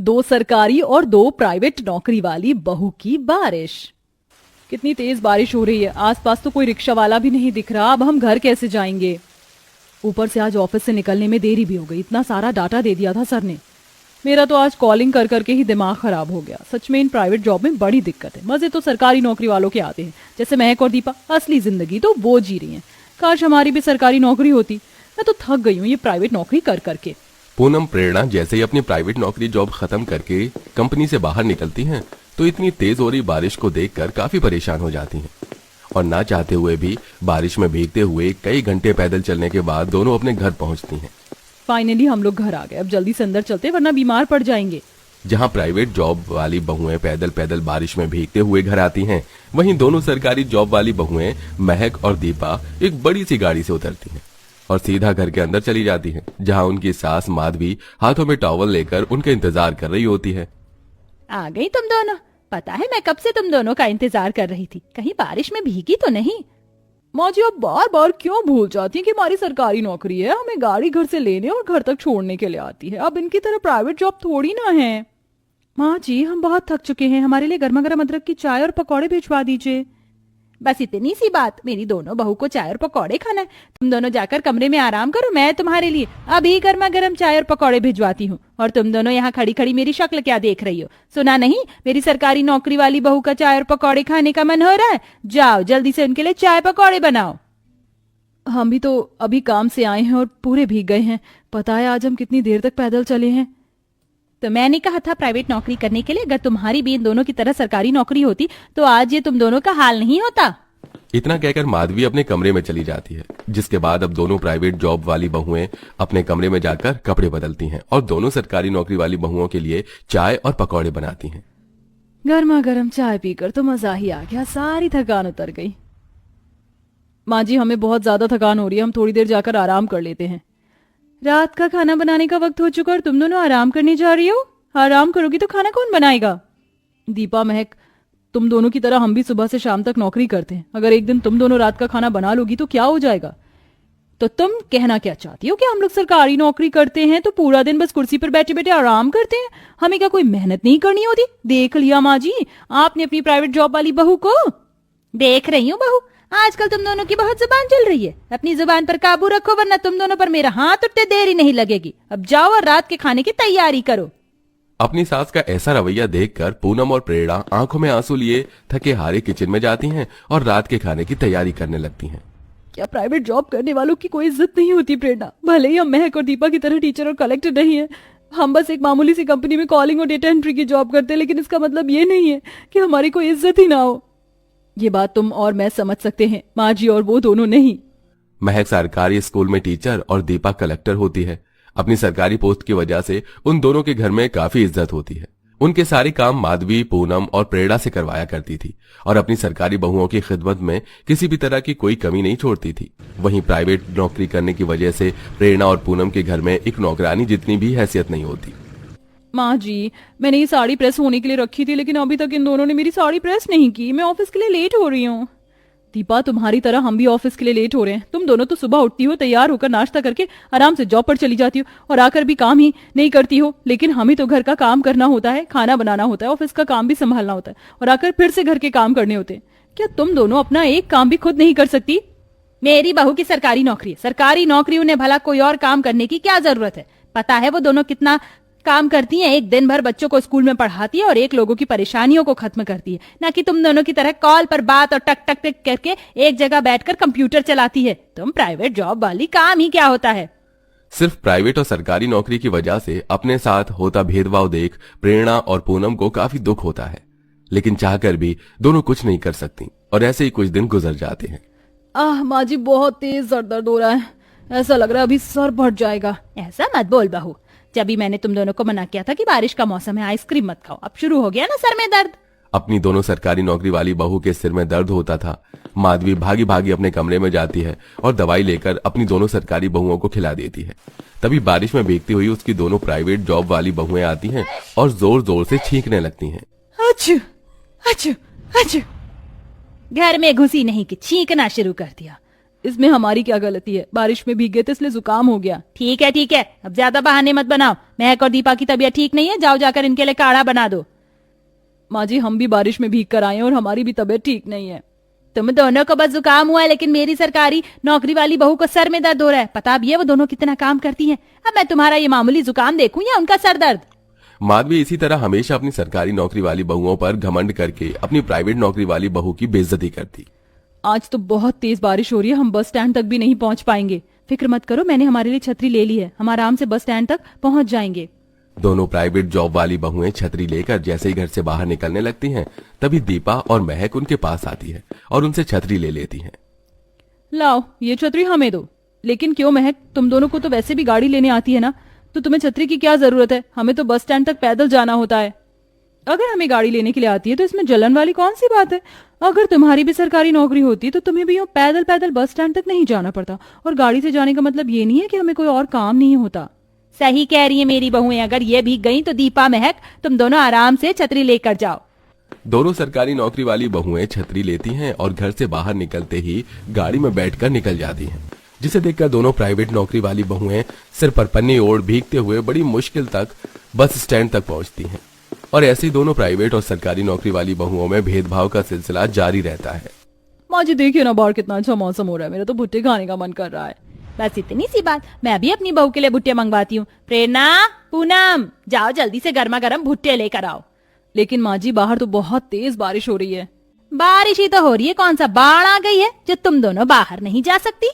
दो सरकारी और दो प्राइवेट नौकरी वाली बहू की बारिश। कितनी तेज बारिश हो रही है, आसपास तो कोई रिक्शा वाला भी नहीं दिख रहा। अब हम घर कैसे जाएंगे? ऊपर से आज ऑफिस से निकलने में देरी भी हो गई। इतना सारा डाटा दे दिया था सर ने। मेरा तो आज कॉलिंग कर करके ही दिमाग खराब हो गया। सच में इन प्राइवेट जॉब में बड़ी दिक्कत है। मजे तो सरकारी नौकरी वालों के आते हैं, जैसे महक और दीपा। असली जिंदगी तो वो जी रही हैं। काश हमारी भी सरकारी नौकरी होती। मैं तो थक गई हूँ ये प्राइवेट नौकरी कर करके। पूनम प्रेरणा जैसे ही अपनी प्राइवेट नौकरी जॉब खत्म करके कंपनी से बाहर निकलती हैं, तो इतनी तेज हो रही बारिश को देखकर काफी परेशान हो जाती हैं। और ना चाहते हुए भी बारिश में भीगते हुए कई घंटे पैदल चलने के बाद दोनों अपने घर पहुंचती हैं। फाइनली हम लोग घर आ गए। अब जल्दी से अंदर चलते, वरना बीमार पड़ जाएंगे। जहां प्राइवेट जॉब वाली बहुएं पैदल पैदल बारिश में भीगते हुए घर आती हैं, वहीं दोनों सरकारी जॉब वाली बहुएं महक और दीपा एक बड़ी सी गाड़ी से उतरती हैं और सीधा घर के अंदर चली जाती हैं, जहां उनकी सास माधवी हाथों में टॉवल लेकर उनका इंतजार कर रही होती है। आ गई तुम दोनों? पता है मैं कब से तुम दोनों का इंतजार कर रही थी। कहीं बारिश में भीगी तो नहीं? माँ जी आप बार बार क्यों भूल जाती हैं कि हमारी सरकारी नौकरी है। हमें गाड़ी घर से लेने और घर तक छोड़ने के लिए आती है। अब इनकी तरह प्राइवेट जॉब थोड़ी ना है। माँ जी हम बहुत थक चुके हैं, हमारे लिए गर्मा गर्म अदरक की चाय और पकौड़े भिजवा दीजिए। बस इतनी सी बात। मेरी दोनों बहू को चाय और पकौड़े खाना है। तुम दोनों जाकर कमरे में आराम करो, मैं तुम्हारे लिए अभी गर्मा गर्म चाय और पकौड़े भिजवाती हूँ। और तुम दोनों यहाँ खड़ी खड़ी मेरी शक्ल क्या देख रही हो? सुना नहीं, मेरी सरकारी नौकरी वाली बहू का चाय और पकौड़े खाने का मन हो रहा है। जाओ जल्दी से उनके लिए चाय पकौड़े बनाओ। हम भी तो अभी काम से आए हैं और पूरे भीग गए हैं। पता है आज हम कितनी देर तक पैदल चले हैं? तो मैंने कहा था प्राइवेट नौकरी करने के लिए। अगर तुम्हारी भी इन दोनों की तरह सरकारी नौकरी होती तो आज ये तुम दोनों का हाल नहीं होता। इतना कहकर माधवी अपने कमरे में चली जाती है, जिसके बाद अब दोनों प्राइवेट जॉब वाली बहुएं अपने कमरे में जाकर कपड़े बदलती हैं और दोनों सरकारी नौकरी वाली बहुओं के लिए चाय और पकौड़े बनाती हैं। गर्मा गर्म चाय पीकर तो मजा ही आ गया, सारी थकान उतर गई। माँ जी हमें बहुत ज्यादा थकान हो रही है, हम थोड़ी देर जाकर आराम कर लेते हैं। रात का खाना बनाने का वक्त हो चुका और तुम दोनों आराम करने जा रही हो? आराम करोगी तो खाना कौन बनाएगा? दीपा महक तुम दोनों की तरह हम भी सुबह से शाम तक नौकरी करते हैं। अगर एक दिन तुम दोनों रात का खाना बना लोगी तो क्या हो जाएगा? तो तुम कहना क्या चाहती हो कि हम लोग सरकारी नौकरी करते हैं तो पूरा दिन बस कुर्सी पर बैठे बैठे आराम करते हैं? हमें क्या कोई मेहनत नहीं करनी होती? देख लिया माँ जी आपने अपनी प्राइवेट जॉब वाली बहू को। देख रही हूँ बहू, आजकल तुम दोनों की बहुत जुबान चल रही है। अपनी जुबान पर काबू रखो, वरना तुम दोनों पर मेरा हाथ उठते देर ही नहीं लगेगी। अब जाओ और रात के खाने की तैयारी करो। अपनी सास का ऐसा रवैया देखकर पूनम और प्रेरणा आंखों में आंसू लिए थके हारे किचन में जाती हैं और रात के खाने की तैयारी करने लगती हैं। क्या प्राइवेट जॉब करने वालों की कोई इज्जत नहीं होती प्रेरणा? भले ही हम महक और दीपा की तरह टीचर और कलेक्टर नहीं है, हम बस एक मामूली सी कंपनी में कॉलिंग और डेटा एंट्री की जॉब करते हैं, लेकिन इसका मतलब ये नहीं है कि हमारी कोई इज्जत ही ना हो। ये बात तुम और मैं समझ सकते हैं, माँ जी और वो दोनों नहीं। महक सरकारी स्कूल में टीचर और दीपा कलेक्टर होती है। अपनी सरकारी पोस्ट की वजह से उन दोनों के घर में काफी इज्जत होती है। उनके सारे काम माधवी, पूनम और प्रेरणा से करवाया करती थी और अपनी सरकारी बहुओं की खिदमत में किसी भी तरह की कोई कमी नहीं छोड़ती थी। वहीं प्राइवेट नौकरी करने की वजह से प्रेरणा और पूनम के घर में एक नौकरानी जितनी भी हैसियत नहीं होती। माँ जी मैंने ये साड़ी प्रेस होने के लिए रखी थी, लेकिन अभी तक इन दोनों ने मेरी साड़ी प्रेस नहीं की। मैं ऑफिस के लिए लेट हो रही हूँ। दीपा तुम्हारी तरह हम भी ऑफिस के लिए लेट हो रहे हैं। तुम दोनों तो सुबह उठती हो, तैयार होकर नाश्ता करके आराम से जॉब पर चली जाती हो और आकर भी काम ही नहीं करती हो। लेकिन हमें तो घर का काम करना होता है, खाना बनाना होता है, ऑफिस का काम भी संभालना होता है और आकर फिर से घर के काम करने होते हैं। क्या तुम दोनों अपना एक काम भी खुद नहीं कर सकती? मेरी बहू की सरकारी नौकरी है। सरकारी नौकरी, उन्हें भला कोई और काम करने की क्या जरूरत है? पता है वो दोनों कितना काम करती हैं। एक दिन भर बच्चों को स्कूल में पढ़ाती है और एक लोगों की परेशानियों को खत्म करती है, ना कि तुम दोनों की तरह कॉल पर बात और टक टक टक करके एक जगह बैठकर कंप्यूटर चलाती है। तुम प्राइवेट जॉब वाली काम ही क्या होता है? सिर्फ प्राइवेट और सरकारी नौकरी की वजह से अपने साथ होता भेदभाव देख प्रेरणा और पूनम को काफी दुख होता है, लेकिन चाहकर भी दोनों कुछ नहीं कर सकती और ऐसे ही कुछ दिन गुजर जाते हैं। माँ जी बहुत तेज सर दर्द हो रहा है, ऐसा लग रहा है अभी सर फट जाएगा। ऐसा मत बोल बहू, जब भी मैंने तुम दोनों को मना किया था कि बारिश का मौसम है, आइसक्रीम मत खाओ। अब शुरू हो गया ना सर में दर्द। अपनी दोनों सरकारी नौकरी वाली बहू के सिर में दर्द होता था। माधवी भागी भागी अपने कमरे में जाती है और दवाई लेकर अपनी दोनों सरकारी बहुओं को खिला देती है। तभी बारिश में भीगती हुई उसकी दोनों प्राइवेट जॉब वाली बहुएं आती हैं और जोर जोर से छींकने लगती हैं। अच्छू अच्छू अच्छू। घर में घुसी नहीं कि छींकना शुरू कर दिया। इसमें हमारी क्या गलती है? बारिश में भीग गए थे इसलिए जुकाम हो गया। ठीक है, अब ज्यादा बहाने मत बनाओ। महक और दीपा की तबीयत ठीक नहीं है, जाओ जाकर इनके लिए काढ़ा बना दो। माँ जी, हम भी बारिश में भीग कर आए हैं और हमारी भी तबीयत ठीक नहीं है। तुम दोनों को बस जुकाम हुआ है, लेकिन मेरी सरकारी नौकरी वाली बहू को सर में दर्द हो रहा है। पता भी है वो दोनों कितना काम करती हैं। अब मैं तुम्हारा ये मामूली जुकाम देखूं या उनका सर दर्द? माधवी इसी तरह हमेशा अपनी सरकारी नौकरी वाली बहुओं पर घमंड करके अपनी प्राइवेट नौकरी वाली बहू की बेइज्जती करती। आज तो बहुत तेज बारिश हो रही है, हम बस स्टैंड तक भी नहीं पहुंच पाएंगे। फिक्र मत करो, मैंने हमारे लिए छतरी ले ली है, हम आराम से बस स्टैंड तक पहुंच जाएंगे। दोनों प्राइवेट जॉब वाली बहुएं छतरी लेकर जैसे ही घर से बाहर निकलने लगती हैं, तभी दीपा और महक उनके पास आती है और उनसे छतरी ले लेती हैं। लाओ, ये छतरी हमें दो। लेकिन क्यों महक, तुम दोनों को तो वैसे भी गाड़ी लेने आती है ना, तो तुम्हें छतरी की क्या जरूरत है? हमें तो बस स्टैंड तक पैदल जाना होता है। अगर हमें गाड़ी लेने के लिए आती है तो इसमें जलन वाली कौन सी बात है? अगर तुम्हारी भी सरकारी नौकरी होती तो तुम्हें भी यूं पैदल पैदल बस स्टैंड तक नहीं जाना पड़ता। और गाड़ी से जाने का मतलब ये नहीं है कि हमें कोई और काम नहीं होता। सही कह रही है मेरी बहुएं, अगर ये भीग गई तो दीपा महक तुम दोनों आराम से छतरी लेकर जाओ। दोनों सरकारी नौकरी वाली बहुएं छतरी लेती हैं और घर से बाहर निकलते ही गाड़ी में बैठकर निकल जाती हैं, जिसे देखकर दोनों प्राइवेट नौकरी वाली बहुएं सिर पर पन्नी ओढ़ भीगते हुए बड़ी मुश्किल तक बस स्टैंड तक पहुंचती हैं। और ऐसे ही दोनों प्राइवेट और सरकारी नौकरी वाली बहुओं में भेदभाव का सिलसिला जारी रहता है। माँ जी देखिए ना, बाहर कितना अच्छा मौसम हो रहा है, मेरा तो भुट्टे खाने का मन कर रहा है। बस इतनी सी बात, मैं भी अपनी बहू के लिए भुट्टे मंगवाती हूँ। प्रेरणा, पूनम, जाओ जल्दी से गर्मा गर्म भुट्टे लेकर आओ। लेकिन माँ जी बाहर तो बहुत तेज बारिश हो रही है। बारिश ही तो हो रही है, कौन सा बाढ़ आ गई है जो तुम दोनों बाहर नहीं जा सकती?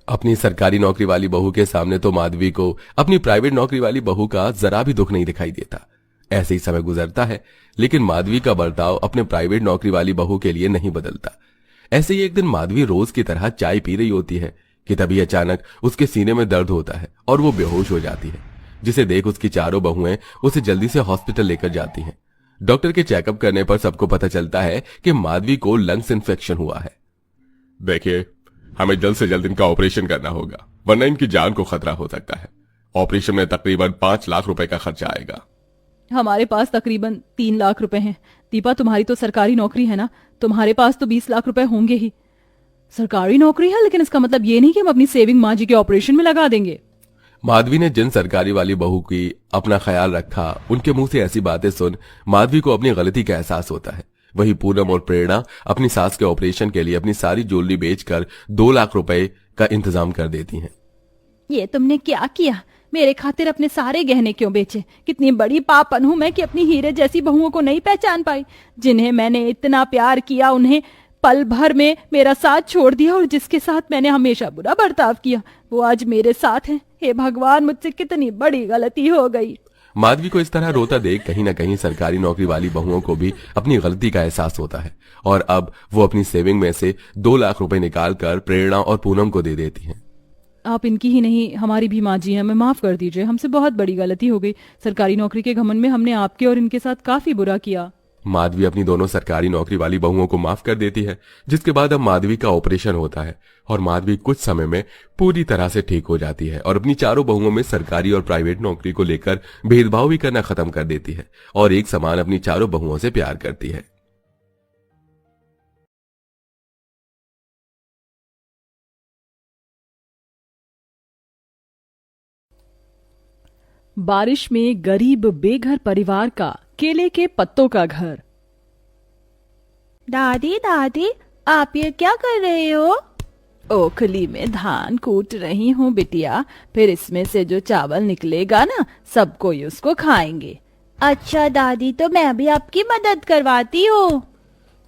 अपनी सरकारी नौकरी वाली बहू के सामने तो माधवी को अपनी प्राइवेट नौकरी वाली बहू का जरा भी दुख नहीं दिखाई देता। ऐसे ही समय गुजरता है, लेकिन माधवी का बर्ताव अपने प्राइवेट नौकरी वाली बहू के लिए नहीं बदलता। ऐसे ही एक दिन माधवी रोज की तरह चाय पी रही होती है कि तभी अचानक उसके सीने में दर्द होता है और वो बेहोश हो जाती है, जिसे देख उसकी चारों बहुएं उसे जल्दी से हॉस्पिटल लेकर जाती हैं। डॉक्टर के चेकअप करने पर सबको पता चलता है कि माधवी को लंग्स इन्फेक्शन हुआ है। देखिए, हमें जल्द से जल्द इनका ऑपरेशन करना होगा, वरना इनकी जान को खतरा हो सकता है। ऑपरेशन में तकरीबन 5 लाख रुपए का खर्चा आएगा। हमारे पास तकरीबन 3 लाख रुपए हैं। दीपा, तुम्हारी तो सरकारी नौकरी है ना, तुम्हारे पास तो 20 लाख रुपए होंगे ही। सरकारी नौकरी है, लेकिन इसका मतलब ये नहीं कि हम अपनी सेविंग माँ जी के ऑपरेशन में लगा देंगे। माधवी ने जिन सरकारी वाली बहू की अपना ख्याल रखा, उनके मुंह से ऐसी बातें सुन माधवी को अपनी गलती का एहसास होता है। वही पूनम और प्रेरणा अपनी सास के ऑपरेशन के लिए अपनी सारी ज्वेलरी बेचकर 2 लाख रुपए का इंतजाम कर देती हैं। ये तुमने क्या किया? मेरे खातिर अपने सारे गहने क्यों बेचे? कितनी बड़ी पापन हूं मैं कि अपनी हीरे जैसी बहुओं को नहीं पहचान पाई। जिन्हें मैंने इतना प्यार किया, उन्हें पल भर में मेरा साथ छोड़ दिया, और जिसके साथ मैंने हमेशा बुरा बर्ताव किया वो आज मेरे साथ है। हे भगवान, मुझसे कितनी बड़ी गलती हो गई। माधवी को इस तरह रोता देख कहीं न कहीं सरकारी नौकरी वाली बहुओं को भी अपनी गलती का एहसास होता है, और अब वो अपनी सेविंग में से 2 लाख रुपए निकालकर प्रेरणा और पूनम को दे देती हैं। आप इनकी ही नहीं, हमारी भी माँ जी हैं, हमें माफ कर दीजिए, हमसे बहुत बड़ी गलती हो गई। सरकारी नौकरी के घमंड में हमने आपके और इनके साथ काफी बुरा किया। माधवी अपनी दोनों सरकारी नौकरी वाली बहुओं को माफ कर देती है, जिसके बाद अब माधवी का ऑपरेशन होता है और माधवी कुछ समय में पूरी तरह से ठीक हो जाती है और अपनी चारों बहुओं में सरकारी और प्राइवेट नौकरी को लेकर भेदभाव भी करना खत्म कर देती है और एक समान अपनी चारों बहुओं से प्यार करती है। बारिश में गरीब बेघर परिवार का केले के पत्तों का घर। दादी दादी, आप ये क्या कर रहे हो? ओखली में धान कूट रही हूँ बिटिया, फिर इसमें से जो चावल निकलेगा ना, सब कोई उसको खाएंगे। अच्छा दादी, तो मैं भी आपकी मदद करवाती हूँ।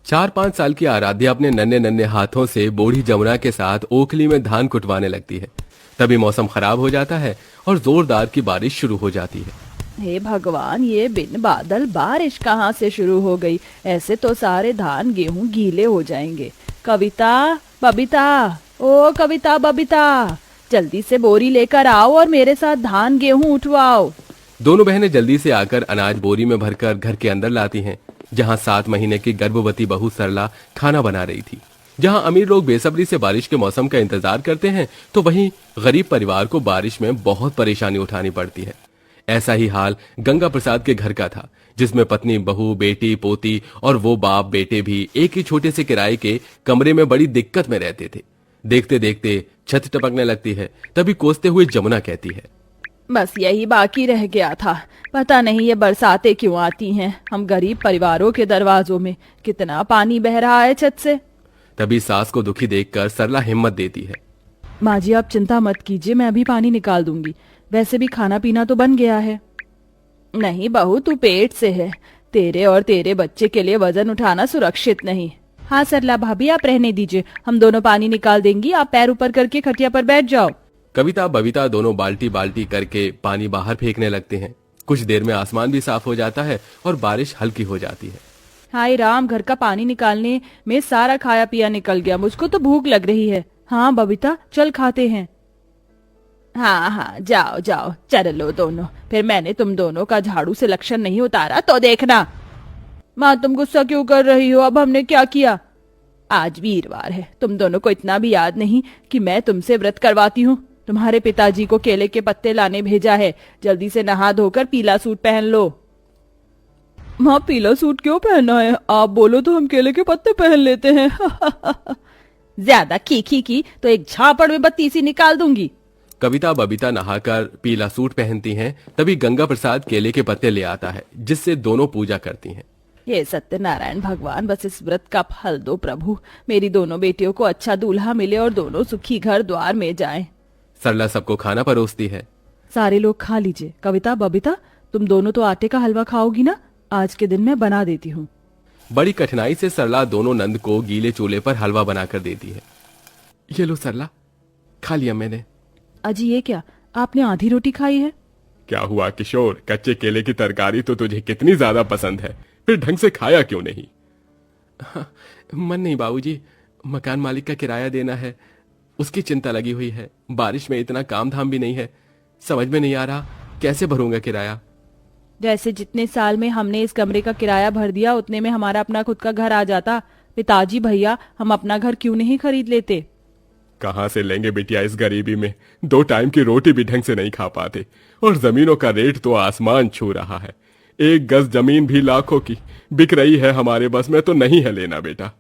4-5 साल की आराध्या अपने नन्हे नन्हे हाथों से बूढ़ी जमुना के साथ ओखली में धान कुटवाने लगती है। तभी मौसम खराब हो जाता है और जोरदार की बारिश शुरू हो जाती है। हे भगवान, ये बिन बादल बारिश कहाँ से शुरू हो गई? ऐसे तो सारे धान गेहूं गीले हो जाएंगे। कविता, बबीता, ओ कविता, बबीता, जल्दी से बोरी लेकर आओ और मेरे साथ धान गेहूं उठवाओ। दोनों बहनें जल्दी से आकर अनाज बोरी में भरकर घर के अंदर लाती हैं, जहां 7 महीने की गर्भवती बहू सरला खाना बना रही थी। जहां अमीर लोग बेसब्री से बारिश के मौसम का इंतजार करते हैं, तो वहीं गरीब परिवार को बारिश में बहुत परेशानी उठानी पड़ती है। ऐसा ही हाल गंगा प्रसाद के घर का था, जिसमें पत्नी, बहू, बेटी, पोती और वो बाप बेटे भी एक ही छोटे से किराए के कमरे में बड़ी दिक्कत में रहते थे। देखते देखते छत टपकने लगती है। तभी कोसते हुए जमुना कहती है, बस यही बाकी रह गया था। पता नहीं ये बरसातें क्यों आती हैं। हम गरीब परिवारों के दरवाजों में कितना पानी बह रहा है छत से। तभी सास को दुखी देखकर सरला हिम्मत देती है। माँ जी आप चिंता मत कीजिए, मैं अभी पानी निकाल दूंगी। वैसे भी खाना पीना तो बन गया है। नहीं बहू, तू पेट से है। तेरे और तेरे बच्चे के लिए वजन उठाना सुरक्षित नहीं। हाँ सरला भाभी, आप रहने दीजिए, हम दोनों पानी निकाल देंगी। आप पैर ऊपर करके खटिया पर बैठ जाओ। कविता बबीता दोनों बाल्टी बाल्टी करके पानी बाहर फेंकने लगते हैं। कुछ देर में आसमान भी साफ हो जाता है और बारिश हल्की हो जाती है। हाय राम, घर का पानी निकालने में सारा खाया पिया निकल गया। मुझको तो भूख लग रही है। हाँ बबीता, चल खाते हैं। हाँ हाँ, जाओ जाओ, चल लो दोनों। फिर मैंने तुम दोनों का झाड़ू से लक्षण नहीं उतारा तो देखना। माँ तुम गुस्सा क्यों कर रही हो? अब हमने क्या किया? आज वीरवार है, तुम दोनों को इतना भी याद नहीं कि मैं तुमसे व्रत करवाती हूँ। तुम्हारे पिताजी को केले के पत्ते लाने भेजा है। जल्दी से नहा धोकर पीला सूट पहन लो। माँ पीला सूट क्यों पहनना है? आप बोलो तो हम केले के पत्ते पहन लेते हैं। ज्यादा खीखी की तो एक झापड़ में बत्ती सी निकाल दूंगी। कविता बबीता नहाकर पीला सूट पहनती हैं। तभी गंगा प्रसाद केले के पत्ते ले आता है, जिससे दोनों पूजा करती हैं। ये सत्यनारायण भगवान, बस इस व्रत का फल दो प्रभु। मेरी दोनों बेटियों को अच्छा दूल्हा मिले और दोनों सुखी घर द्वार में जाएं। सरला सबको खाना परोसती है। सारे लोग खा लीजिए। कविता बबीता, तुम दोनों तो आटे का हलवा खाओगी ना? आज के दिन मैं बना देती हूँ। बड़ी कठिनाई से सरला दोनों नंद को गीले चूल्हे पर हलवा बनाकर देती है। ये लो सरला, खा लिया मैंने। अजी ये क्या, आपने आधी रोटी खाई है? क्या हुआ किशोर, कच्चे केले की तरकारी तो तुझे कितनी ज्यादा पसंद है, फिर ढंग से खाया क्यों नहीं? मन नहीं बाबूजी, मकान मालिक का किराया देना है, उसकी चिंता लगी हुई है। बारिश में इतना काम धाम भी नहीं है, समझ में नहीं आ रहा कैसे भरूंगा किराया। जैसे जितने साल में हमने इस कमरे का किराया भर दिया, उतने में हमारा अपना खुद का घर आ जाता। पिताजी भैया, हम अपना घर क्यों नहीं खरीद लेते? कहाँ से लेंगे बिटिया इस गरीबी में? 2 टाइम की रोटी भी ढंग से नहीं खा पाते, और जमीनों का रेट तो आसमान छू रहा है। 1 गज जमीन भी लाखों की बिक रही है, हमारे बस में तो नहीं है लेना बेटा।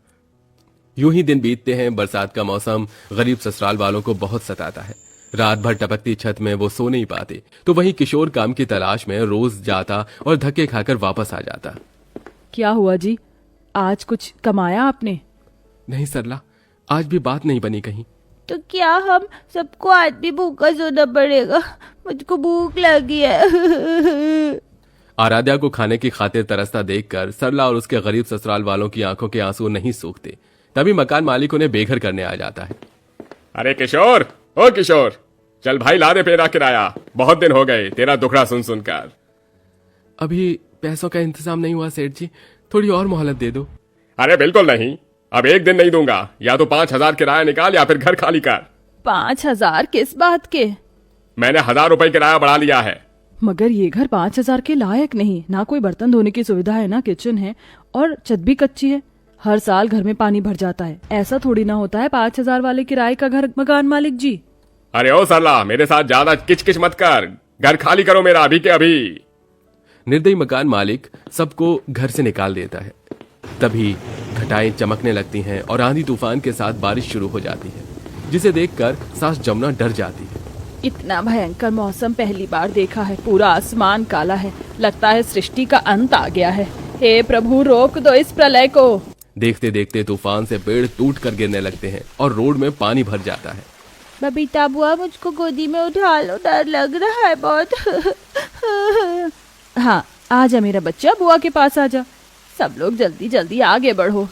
यूं ही दिन बीतते हैं। बरसात का मौसम गरीब ससुराल वालों को बहुत सताता है। रात भर टपकती छत में वो सो नहीं पाते, तो वहीं किशोर काम की तलाश में रोज जाता और धक्के खाकर वापस आ जाता। क्या हुआ जी, आज कुछ कमाया आपने? नहीं सरला, आज भी बात नहीं बनी कहीं। तो क्या हम सबको आज भी भूखा सोना पड़ेगा? मुझको भूख लगी है। आराध्या को खाने की खातिर तरसता देखकर सरला और उसके गरीब ससुराल वालों की आंखों के आंसू नहीं सूखते। तभी मकान मालिक उन्हें बेघर करने आ जाता है। अरे किशोर, ओ किशोर, चल भाई ला दे मेरा किराया, बहुत दिन हो गए तेरा दुखड़ा सुन सुनकर। अभी पैसों का इंतजाम नहीं हुआ सेठ जी, थोड़ी और मोहलत दे दो। अरे बिल्कुल नहीं, अब 1 दिन नहीं दूंगा। या तो 5,000 किराया निकाल या फिर घर खाली कर। 5,000 किस बात के? मैंने 1,000 रुपए किराया बढ़ा लिया है। मगर ये घर 5,000 के लायक नहीं। ना कोई बर्तन धोने की सुविधा है, ना किचन है, और छत भी कच्ची है। हर साल घर में पानी भर जाता है। ऐसा थोड़ी ना होता है 5,000 वाले किराए का घर, मकान मालिक जी। अरे ओ सरला, मेरे साथ ज्यादा किच मत कर, घर खाली करो मेरा अभी के अभी। निर्दयी मकान मालिक सबको घर से निकाल देता है। तभी घटाएं चमकने लगती हैं और आंधी तूफान के साथ बारिश शुरू हो जाती है, जिसे देखकर सास जमुना डर जाती है। इतना भयंकर मौसम पहली बार देखा है। पूरा आसमान काला है, लगता है सृष्टि का अंत आ गया है। हे प्रभु, रोक दो इस प्रलय को। देखते देखते तूफान से पेड़ टूट कर गिरने लगते हैं और रोड में पानी भर जाता है। बबीता बुआ, मुझको गोदी में उठा लो, डर लग रहा है बहुत। हाँ, आजा मेरा बच्चा, बुआ के पास आजा। सब लोग जल्दी जल्दी आगे बढ़ो।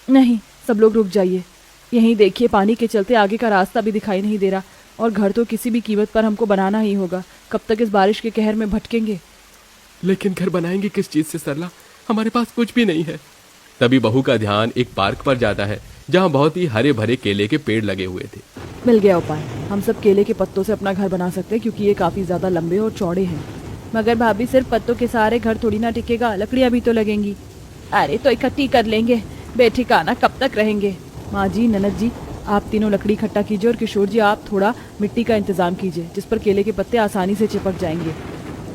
नहीं, सब लोग रुक जाइए। यहीं देखिए, पानी के चलते आगे का रास्ता भी दिखाई नहीं दे रहा, और घर तो किसी भी कीमत पर हमको बनाना ही होगा। कब तक इस बारिश के कहर में भटकेंगे? लेकिन घर बनाएंगे किस चीज से सरला, हमारे पास कुछ भी नहीं है। तभी बहू का ध्यान एक पार्क पर जाता है, जहाँ बहुत ही हरे भरे केले के पेड़ लगे हुए थे। मिल गया उपाय। हम सब केले के पत्तों से अपना घर बना सकते हैं, क्योंकि ये काफी ज्यादा लंबे और चौड़े हैं। मगर भाभी, सिर्फ पत्तों के सहारे घर थोड़ी ना टिकेगा, लकड़ियां भी तो लगेंगी। अरे तो इकट्ठी कर लेंगे, बेठिकाना कब तक रहेंगे। माँ जी, ननद जी, आप तीनों लकड़ी इकट्ठा कीजिए, और किशोर जी आप थोड़ा मिट्टी का इंतजाम कीजिए, जिस पर केले के पत्ते आसानी से चिपक जाएंगे।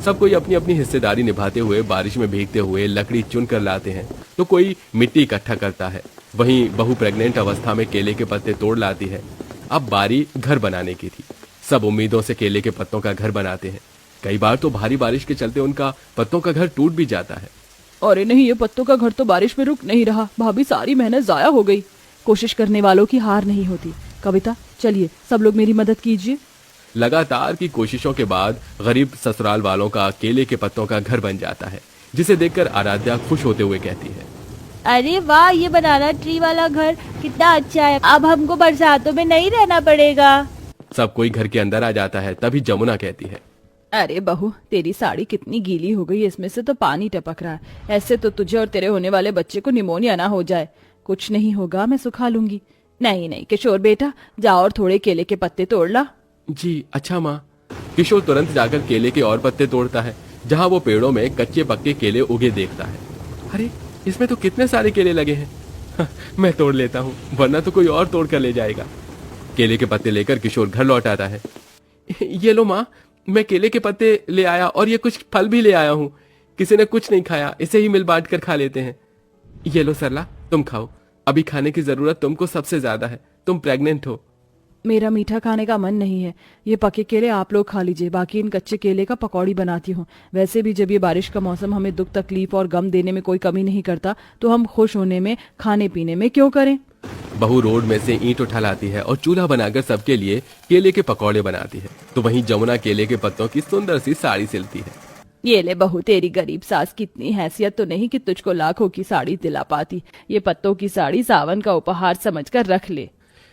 सब कोई अपनी अपनी हिस्सेदारी निभाते हुए बारिश में भीगते हुए लकड़ी चुन कर लाते हैं, तो कोई मिट्टी इकट्ठा करता है, वहीं बहू प्रेग्नेंट अवस्था में केले के पत्ते तोड़ लाती है। अब बारी घर बनाने की थी। सब उम्मीदों से केले के पत्तों का घर बनाते हैं। कई बार तो भारी बारिश के चलते उनका पत्तों का घर टूट भी जाता है। अरे नहीं, ये पत्तों का घर तो बारिश में रुक नहीं रहा। भाभी, सारी मेहनत जाया हो गई। कोशिश करने वालों की हार नहीं होती। कविता, चलिए सब लोग मेरी मदद कीजिए। लगातार की कोशिशों के बाद गरीब ससुराल वालों का केले के पत्तों का घर बन जाता है, जिसे देखकर आराध्या खुश होते हुए कहती है, अरे वाह, ये बनाना ट्री वाला घर कितना अच्छा है। अब हमको बरसातों में नहीं रहना पड़ेगा। सब कोई घर के अंदर आ जाता है। तभी जमुना कहती है, अरे बहू, तेरी साड़ी कितनी गीली हो गई, इसमें से तो पानी टपक रहा है। ऐसे तो तुझे और तेरे होने वाले बच्चे को निमोनिया ना हो जाए। कुछ नहीं होगा, मैं सुखा लूंगी। नहीं नहीं किशोर बेटा, जाओ और थोड़े केले के पत्ते तोड़ ला। जी अच्छा माँ। किशोर तुरंत जाकर केले के और पत्ते तोड़ता है। जहाँ वो पेड़ों में कच्चे पक्के केले उगे देखता है। अरे, इसमें तो कितने सारे केले लगे हैं। मैं तोड़ लेता हूँ, वरना तो कोई और तोड़ कर ले जाएगा। केले के पत्ते लेकर किशोर घर लौट आता है। ये लो माँ, मैं केले के पत्ते ले आया और ये कुछ फल भी ले आया हूँ। किसी ने कुछ नहीं खाया, इसे ही मिल बांट कर खा लेते हैं। ये लो सरला, तुम खाओ। अभी खाने की जरूरत तुमको सबसे ज्यादा है, तुम प्रेग्नेंट हो। मेरा मीठा खाने का मन नहीं है। ये पके केले आप लोग खा लीजिए, बाकी इन कच्चे केले का पकौड़ी बनाती हूँ। वैसे भी जब ये बारिश का मौसम हमें दुख तकलीफ और गम देने में कोई कमी नहीं करता, तो हम खुश होने में, खाने पीने में क्यों करें। बहू रोड में से ईंट उठा लाती है और चूल्हा बनाकर सबके लिए केले के पकौड़े बनाती है। तो वहीं जमुना केले के पत्तों की सुंदर सी साड़ी सिलती है। ये ले बहू, तेरी गरीब सास की इतनी हैसियत तो नहीं कि तुझको लाखों की साड़ी दिला पाती। ये पत्तों की साड़ी सावन का उपहार समझकर रख ले।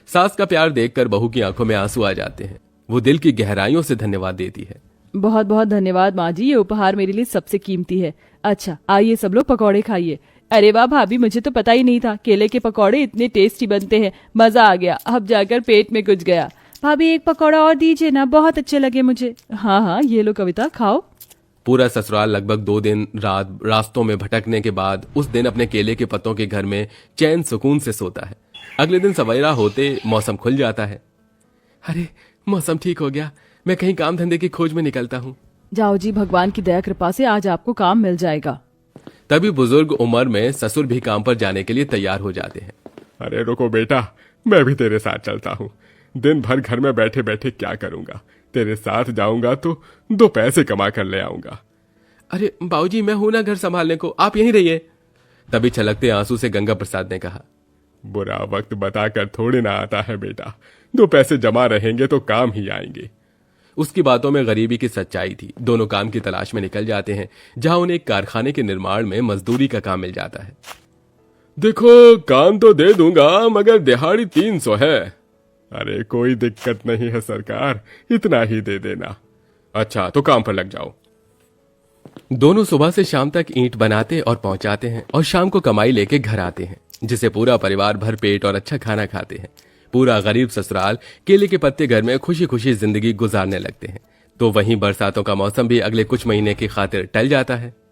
सास का प्यार देखकर बहू की आंखों में आंसू आ जाते हैं। वो दिल की गहराइयों से धन्यवाद देती है। बहुत बहुत धन्यवाद माँ जी, ये उपहार मेरे लिए सबसे कीमती है। अच्छा, आइए सब लोग पकौड़े खाइए। अरे वाह भाभी, मुझे तो पता ही नहीं था केले के पकौड़े इतने टेस्टी बनते हैं। मजा आ गया, अब जाकर पेट में कुछ गया। भाभी, एक पकौड़ा और दीजिए ना, बहुत अच्छे लगे मुझे। हाँ हाँ, ये लो कविता, खाओ। पूरा ससुराल लगभग 2 दिन रात रास्तों में भटकने के बाद उस दिन अपने केले के पत्तों के घर में चैन सुकून से सोता है। अगले दिन सवेरा होते मौसम खुल जाता है। अरे, मौसम ठीक हो गया, मैं कहीं काम धंधे की खोज में निकलता हूँ। जाओ जी, भगवान की दया कृपा से आज आपको काम मिल जाएगा। तभी बुजुर्ग उम्र में ससुर भी काम पर जाने के लिए तैयार हो जाते हैं। अरे रुको बेटा, मैं भी तेरे साथ चलता हूँ। दिन भर घर में बैठे बैठे क्या करूंगा, तेरे साथ जाऊंगा तो 2 पैसे कमा कर ले आऊंगा। अरे बाबूजी, मैं हूं ना घर संभालने को, आप यहीं रहिए। तभी छलकते आंसू से गंगा प्रसाद ने कहा, बुरा वक्त बताकर थोड़ी ना आता है बेटा, 2 पैसे जमा रहेंगे तो काम ही आएंगे। उसकी बातों में गरीबी की सच्चाई थी। दोनों काम की तलाश में निकल जाते हैं, जहां उन्हें एक कारखाने के निर्माण में मजदूरी का काम मिल जाता है। देखो, काम तो दे दूंगा मगर दिहाड़ी 300 है। अरे कोई दिक्कत नहीं है सरकार, इतना ही दे देना। अच्छा, तो काम पर लग जाओ। दोनों सुबह से शाम तक ईंट बनाते और पहुंचाते हैं और शाम को कमाई लेके घर आते हैं, जिसे पूरा परिवार भर पेट और अच्छा खाना खाते हैं। पूरा गरीब ससुराल केले के पत्ते घर में खुशी खुशी जिंदगी गुजारने लगते हैं। तो वहीं बरसातों का मौसम भी अगले कुछ महीने की खातिर टल जाता है।